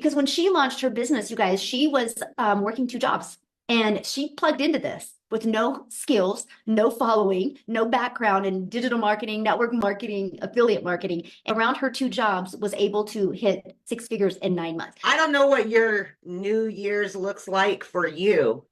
Because when she launched her business, you guys, she was working two jobs and she plugged into this with no skills, no following, no background in digital marketing, network marketing, affiliate marketing. Around her two jobs, was able to hit six figures in 9 months. I don't know what your New Year's looks like for you,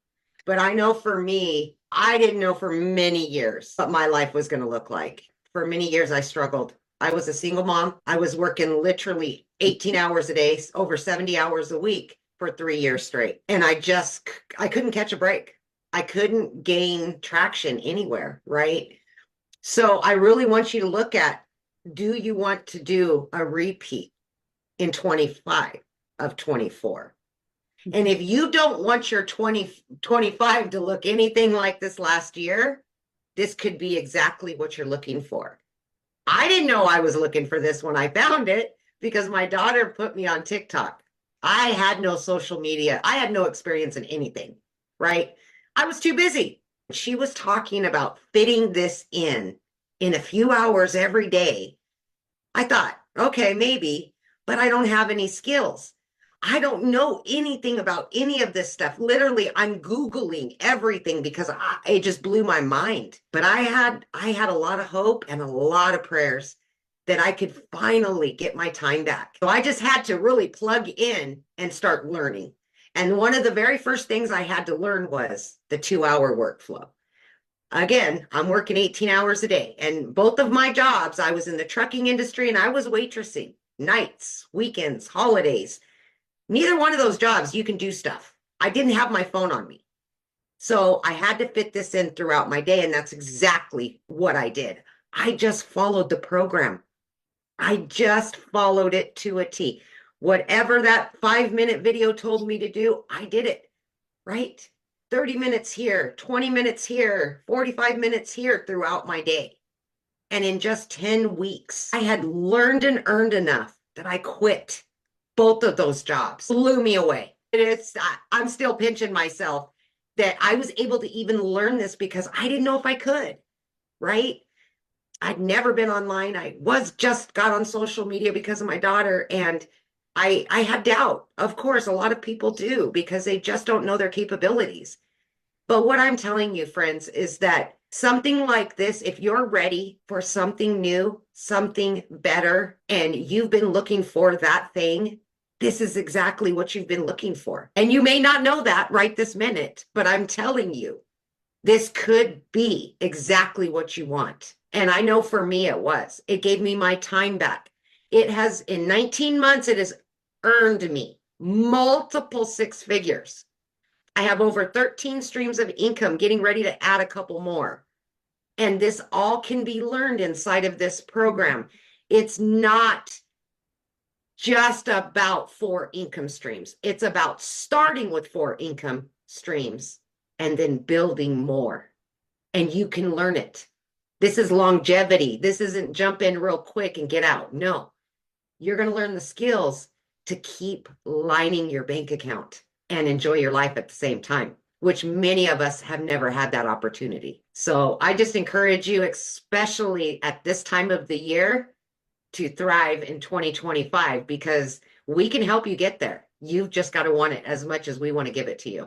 but I know for me, I didn't know for many years what my life was going to look like. For many years, I struggled. I was a single mom. I was working literally 18 hours a day, over 70 hours a week for 3 years straight. And I couldn't catch a break. I couldn't gain traction anywhere, right? So I really want you to look at, do you want to do a repeat in 25 of 24? And if you don't want your 2025 to look anything like this last year, this could be exactly what you're looking for. I didn't know I was looking for this when I found it because my daughter put me on TikTok. I had no social media. I had no experience in anything, right? I was too busy. She was talking about fitting this in a few hours every day. I thought, okay, maybe, but I don't have any skills. I don't know anything about any of this stuff. Literally, I'm Googling everything because it just blew my mind. But I had a lot of hope and a lot of prayers that I could finally get my time back. So I just had to really plug in and start learning. And one of the very first things I had to learn was the 2-hour workflow. Again, I'm working 18 hours a day. And both of my jobs, I was in the trucking industry and I was waitressing nights, weekends, holidays. Neither one of those jobs, you can do stuff. I didn't have my phone on me. So I had to fit this in throughout my day. And that's exactly what I did. I just followed the program. I just followed it to a T. Whatever that 5-minute video told me to do, I did it, right? 30 minutes here, 20 minutes here, 45 minutes here throughout my day. And in just 10 weeks, I had learned and earned enough that I quit both of those jobs. Blew me away. I'm still pinching myself that I was able to even learn this because I didn't know if I could, right? I'd never been online. I just got on social media because of my daughter, and I had doubt. Of course, a lot of people do because they just don't know their capabilities. But what I'm telling you, friends, is that something like this, if you're ready for something new, something better, and you've been looking for that thing, this is exactly what you've been looking for. And you may not know that right this minute, but I'm telling you, this could be exactly what you want. And I know for me, it was. It gave me my time back. It has, in 19 months, it has earned me multiple six figures. I have over 13 streams of income, getting ready to add a couple more. And this all can be learned inside of this program. It's not just about 4 income streams. It's about starting with 4 income streams and then building more. And you can learn it. This is longevity. This isn't jump in real quick and get out. No, you're going to learn the skills to keep lining your bank account and enjoy your life at the same time, which many of us have never had that opportunity. So I just encourage you, especially at this time of the year, to thrive in 2025 because we can help you get there. You've just got to want it as much as we want to give it to you.